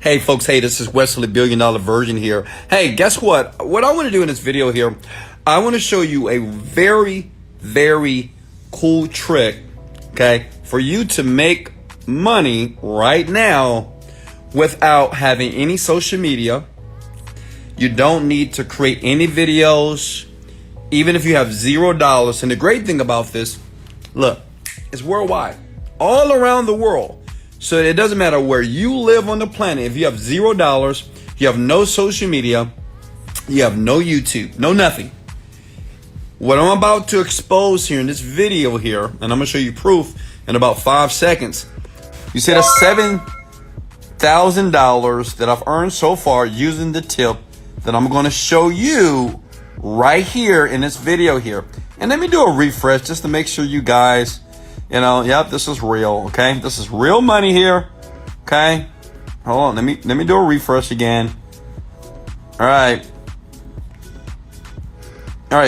Hey folks, hey, this is Wesley Virgin here. Hey, guess what? What I want to do in this video here, I want to show you a very, very cool trick, okay, for you to make money right now without having any social media. You don't need to create any videos, even if you have $0. And the great thing about this, look, it's worldwide, all around the world. So it doesn't matter where you live on the planet. If you have $0, you have no social media, you have no YouTube, no nothing. What I'm about to expose here in this video here, and I'm gonna show you proof in about 5 seconds. You see that's $7,000 that I've earned so far using the tip that I'm gonna show you right here in this video here. And let me do a refresh just to make sure you guys, you know, yep, this is real, okay? This is real money here, okay? Hold on, let me do a refresh again. All right,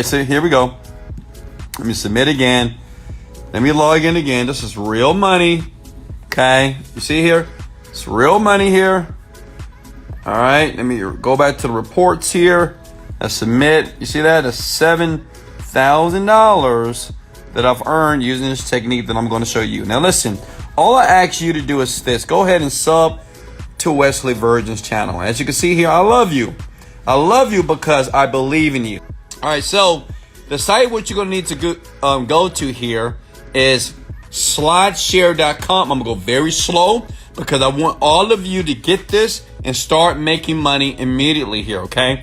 so here we go. Let me submit again. Let me log in again. This is real money, okay? You see here? It's real money here. All right, let me go back to the reports here. I submit. You see that? That's $7,000 that I've earned using this technique that I'm going to show you. Now listen, all I ask you to do is this. Go ahead and sub to Wesley Virgin's channel. As you can see here, I love you. I love you because I believe in you. All right, so the site what you're going to need to go to here is slideshare.com. I'm going to go very slow because I want all of you to get this and start making money immediately here, okay?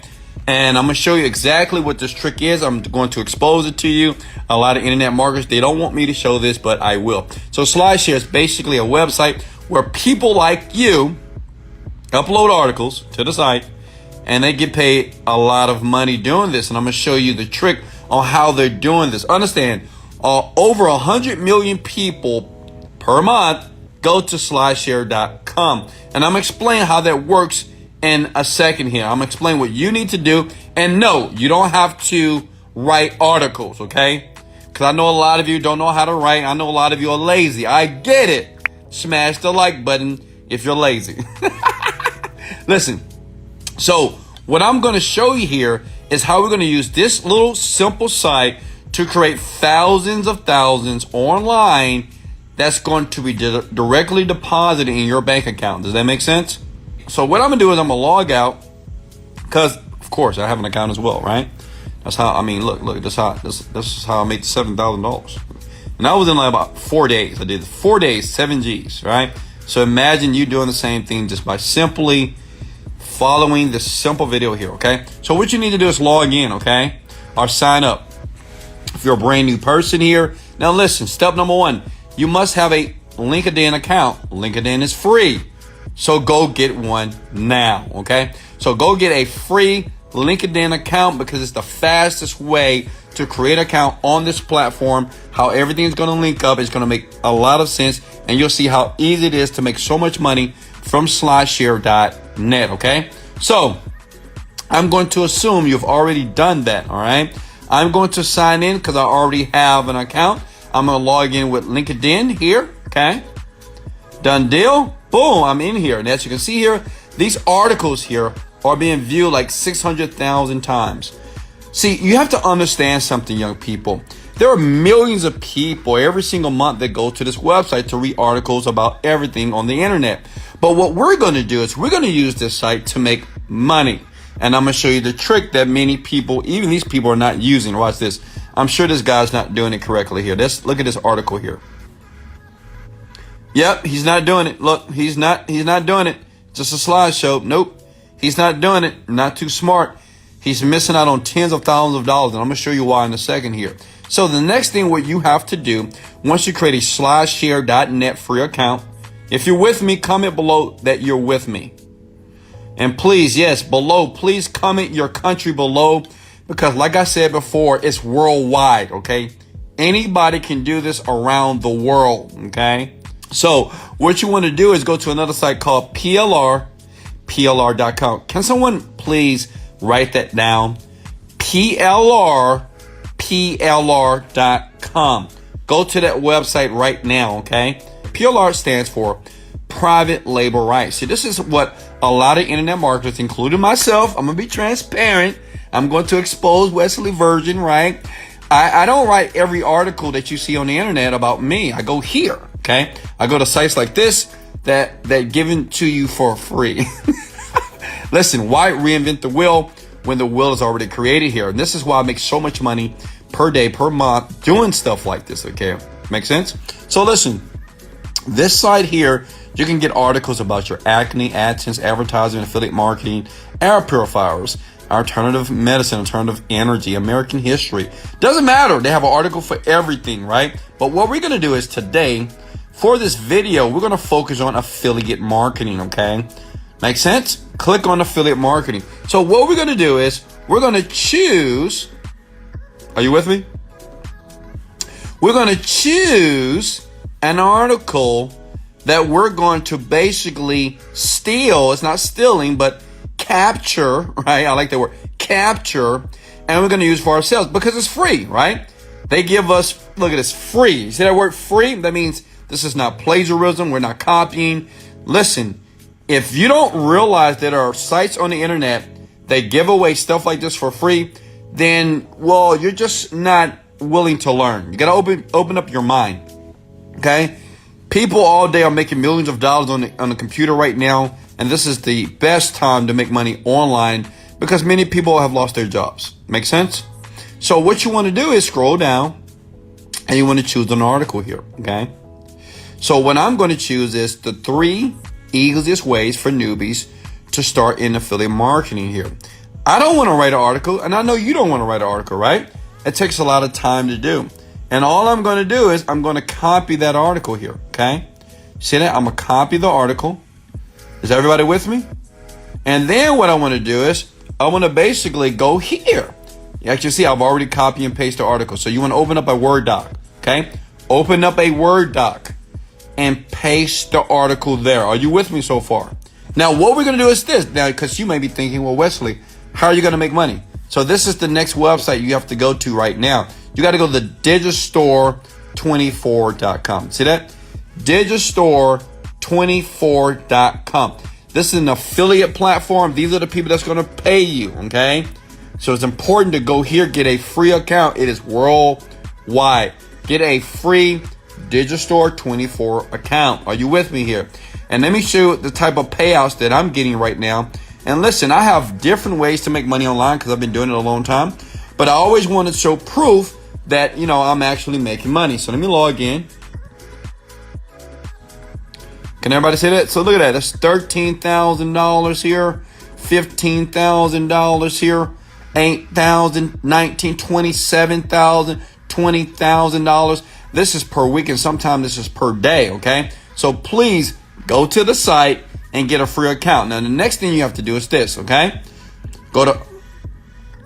And I'm going to show you exactly what this trick is. I'm going to expose it to you. A lot of internet marketers, they don't want me to show this, but I will. So Slideshare is basically a website where people like you upload articles to the site and they get paid a lot of money doing this. And I'm going to show you the trick on how they're doing this. Understand, over 100 million people per month go to slideshare.com. And I'm going to explain how that works in a second here. I'm going to explain what you need to do. And no, you don't have to write articles, okay? Because I know a lot of you don't know how to write. I know a lot of you are lazy. I get it. Smash the like button if you're lazy. Listen, so what I'm going to show you here is how we're going to use this little simple site to create thousands of thousands online that's going to be directly deposited in your bank account. Does that make sense? So what I'm gonna do is I'm gonna log out because, of course, I have an account as well, right? That's how. I mean, look. This is how I made $7,000, and I was in like about 4 days. I did 4 days, 7 G's, right? So imagine you doing the same thing just by simply following this simple video here, okay? So what you need to do is log in, okay, or sign up. If you're a brand new person here, now listen. Step number 1: you must have a LinkedIn account. LinkedIn is free. So go get one now, okay? So go get a free LinkedIn account because it's the fastest way to create an account on this platform. How everything's going to link up is going to make a lot of sense. And you'll see how easy it is to make so much money from slideshare.net, okay? So I'm going to assume you've already done that, all right? I'm going to sign in because I already have an account. I'm going to log in with LinkedIn here, okay? Done deal. Boom, I'm in here. And as you can see here, these articles here are being viewed like 600,000 times. See, you have to understand something, young people. There are millions of people every single month that go to this website to read articles about everything on the internet. But what we're going to do is we're going to use this site to make money. And I'm going to show you the trick that many people, even these people, are not using. Watch this. I'm sure this guy's not doing it correctly here. Look at this article here. Yep, he's not doing it. Look, he's not doing it. Just a slideshow. Nope, he's not doing it. Not too smart. He's missing out on tens of thousands of dollars, and I'm going to show you why in a second here. So the next thing what you have to do, once you create a slideshare.net free account, if you're with me, comment below that you're with me. And please, yes, below, please comment your country below because like I said before, it's worldwide, okay? Anybody can do this around the world, okay? So what you want to do is go to another site called plr.com. Can someone please write that down? plr.com. Go to that website right now, okay? PLR stands for private label rights. See, this is what a lot of internet marketers, including myself. I'm going to be transparent. I'm going to expose Wesley Virgin, right? I don't write every article that you see on the internet about me. I go here, okay? I go to sites like this that given to you for free. Listen, why reinvent the wheel when the wheel is already created here? And this is why I make so much money per day, per month, doing stuff like this, okay? Make sense? So listen, this site here, you can get articles about your acne, AdSense, advertising, affiliate marketing, air purifiers, alternative medicine, alternative energy, American history. Doesn't matter. They have an article for everything, right? But what we're going to do is today, for this video, we're going to focus on affiliate marketing, okay? Make sense? Click on affiliate marketing. So what we're going to do is we're going to choose, are you with me? We're going to choose an article that we're going to basically steal. It's not stealing, but capture, right? I like that word, capture, and we're going to use for ourselves because it's free, right? They give us, look at this, free. You see that word free? That means this is not plagiarism. We're not copying. Listen, if you don't realize that there are sites on the internet that give away stuff like this for free, then, well, you're just not willing to learn. You got to open up your mind, okay? People all day are making millions of dollars on the computer right now, and this is the best time to make money online because many people have lost their jobs. Make sense? So what you want to do is scroll down, and you want to choose an article here, okay? So what I'm going to choose is the 3 easiest ways for newbies to start in affiliate marketing here. I don't want to write an article, and I know you don't want to write an article, right? It takes a lot of time to do. And all I'm going to do is I'm going to copy that article here, okay? See that? I'm going to copy the article. Is everybody with me? And then what I want to do is I want to basically go here. You actually see I've already copied and pasted the article. So you want to open up a Word doc, okay? Open up a Word doc and paste the article there. Are you with me so far? Now, what we're going to do is this. Now, because you may be thinking, well, Wesley, how are you going to make money? So this is the next website you have to go to right now. You got to go to digistore24.com. See that? Digistore24.com. This is an affiliate platform. These are the people that's going to pay you, okay? So it's important to go here, get a free account. It is worldwide. Get a free Digistore24 account. Are you with me here? And let me show you the type of payouts that I'm getting right now. And listen, I have different ways to make money online because I've been doing it a long time. But I always want to show proof that, you know, I'm actually making money. So let me log in. Can everybody see that? So look at that. That's $13,000 here, $15,000 here, $8,000, $19,000, $27,000, $20,000. This is per week, and sometimes this is per day, okay? So please go to the site and get a free account. Now, the next thing you have to do is this, okay? Go to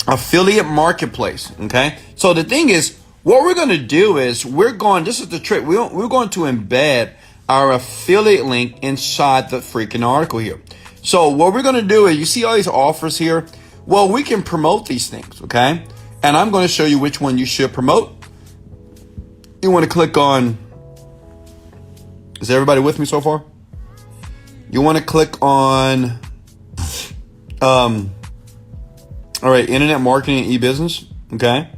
affiliate marketplace, okay? So the thing is, what we're going to do is this is the trick. We're going to embed our affiliate link inside the freaking article here. So what we're going to do is, you see all these offers here? Well, we can promote these things, okay? And I'm going to show you which one you should promote. You want to click on, is everybody with me so far? You want to click on, all right, internet marketing and e-business, okay?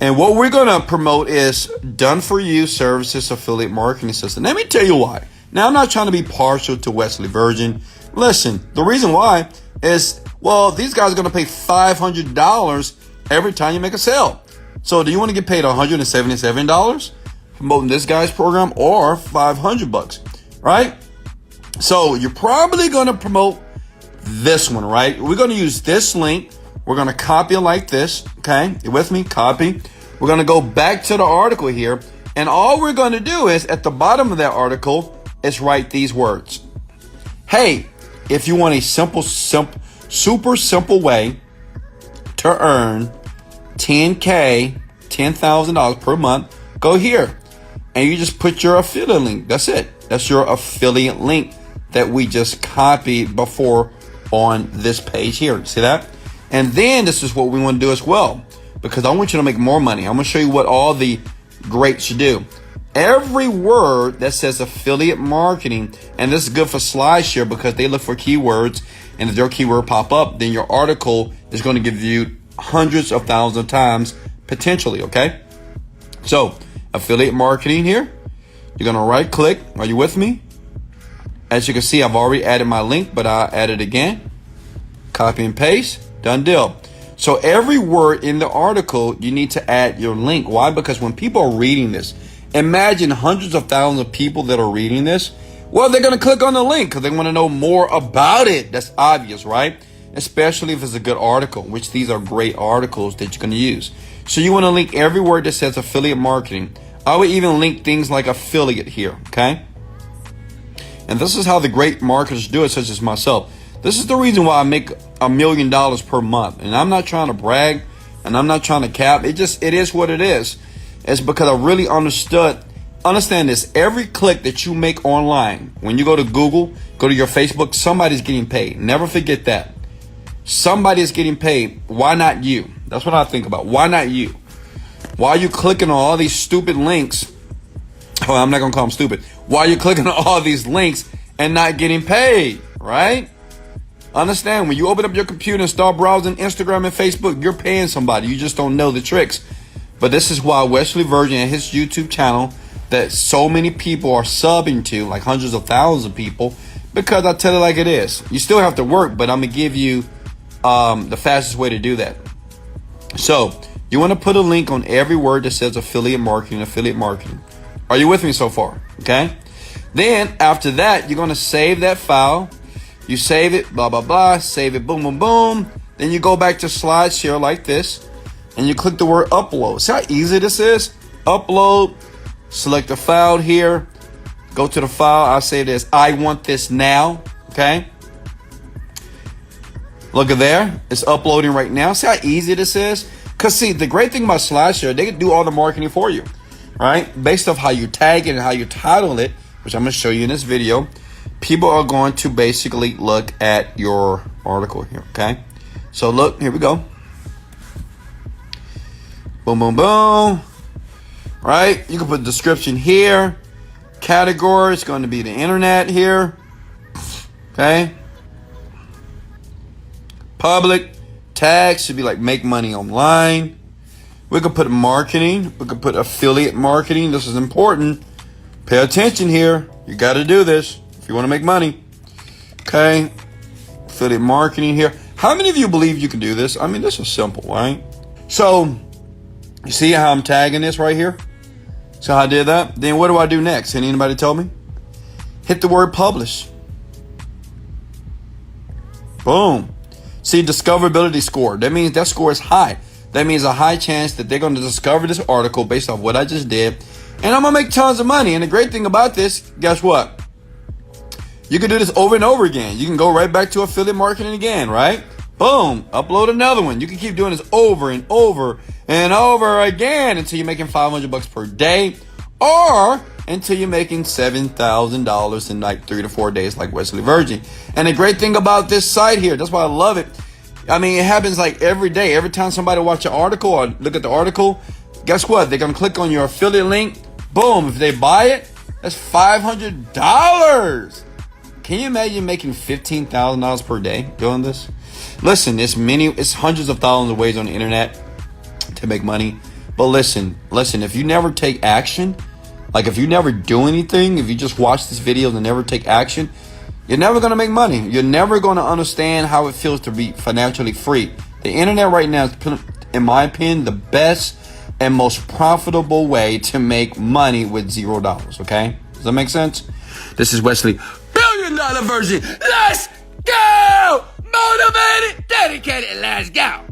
And what we're going to promote is done for you services affiliate marketing system. Let me tell you why. Now, I'm not trying to be partial to Wesley Virgin. Listen, the reason why is, well, these guys are going to pay $500 every time you make a sale. So do you want to get paid $177 promoting this guy's program or $500, right? So you're probably going to promote this one, right? We're going to use this link. We're going to copy it like this. Okay. You with me? Copy. We're going to go back to the article here. And all we're going to do is at the bottom of that article is write these words. Hey, if you want a super simple way to earn $10,000 per month, go here. And you just put your affiliate link. That's it. That's your affiliate link that we just copied before on this page here. See that? And then this is what we want to do as well, because I want you to make more money. I'm going to show you what all the greats do. every word that says affiliate marketing, and this is good for Slideshare because they look for keywords, and if their keyword pop up, then your article is going to get viewed hundreds of thousands of times potentially, okay? So affiliate marketing here, you're going to right click. Are you with me? As you can see, I've already added my link, but I'll add it again. Copy and paste, done deal. So every word in the article, you need to add your link. Why? Because when people are reading this, imagine hundreds of thousands of people that are reading this. Well, they're going to click on the link because they want to know more about it. That's obvious, right? Especially if it's a good article, which these are great articles that you're going to use. So you want to link every word that says affiliate marketing. I would even link things like affiliate here, okay? And this is how the great marketers do it, such as myself. This is the reason why I make $1 million per month. And I'm not trying to brag and I'm not trying to cap. It is what it is. It's because I really understand this. Every click that you make online, when you go to Google, go to your Facebook, somebody's getting paid. Never forget that. Somebody is getting paid. Why not you? That's what I think about. Why not you? Why are you clicking on all these stupid links? Well, I'm not going to call them stupid. Why are you clicking on all these links and not getting paid, right? Understand, when you open up your computer and start browsing Instagram and Facebook, you're paying somebody. You just don't know the tricks. But this is why Wesley Virgin and his YouTube channel that so many people are subbing to, like hundreds of thousands of people, because I tell it like it is. You still have to work, but I'm going to give you the fastest way to do that. So you want to put a link on every word that says affiliate marketing, affiliate marketing. Are you with me so far? Okay. Then after that, you're going to save that file. You save it, blah, blah, blah, save it, boom, boom, boom. Then you go back to Slideshare like this, and you click the word upload. See how easy this is? Upload, select the file here, go to the file. I say this, I want this now, okay? Look at there, it's uploading right now. See how easy this is? Because see, the great thing about Slideshare, they can do all the marketing for you, right? Based off how you tag it and how you title it, which I'm going to show you in this video. People are going to basically look at your article here, okay? So look, here we go. Boom, boom, boom. Right? You can put description here. Category is going to be the internet here. Okay? Public. Tags should be like make money online. We could put marketing. We could put affiliate marketing. This is important. Pay attention here. You got to do this if you want to make money. Okay? Affiliate marketing here. How many of you believe you can do this? I mean, this is simple, right? So, you see how I'm tagging this right here? So I did that. Then what do I do next? Can anybody tell me? Hit the word publish. Boom. See, discoverability score. That means that score is high. That means a high chance that they're going to discover this article based off what I just did. And I'm going to make tons of money. And the great thing about this, guess what? You can do this over and over again. You can go right back to affiliate marketing again, right? Boom, upload another one. You can keep doing this over and over and over again until you're making $500 per day, or until you're making $7,000 in like 3 to 4 days like Wesley Virgin. And the great thing about this site here, that's why I love it. I mean, it happens like every day. Every time somebody watch an article or look at the article, guess what? They're going to click on your affiliate link. Boom, if they buy it, that's $500. Can you imagine making $15,000 per day doing this? Listen, it's hundreds of thousands of ways on the internet to make money. But listen, if you never take action, like if you never do anything, if you just watch these videos and never take action, you're never going to make money. You're never going to understand how it feels to be financially free. The internet right now is, in my opinion, the best and most profitable way to make money with $0. Okay? Does that make sense? This is Wesley, $1 billion Virgin. Let's go! Motivated, dedicated, let's go!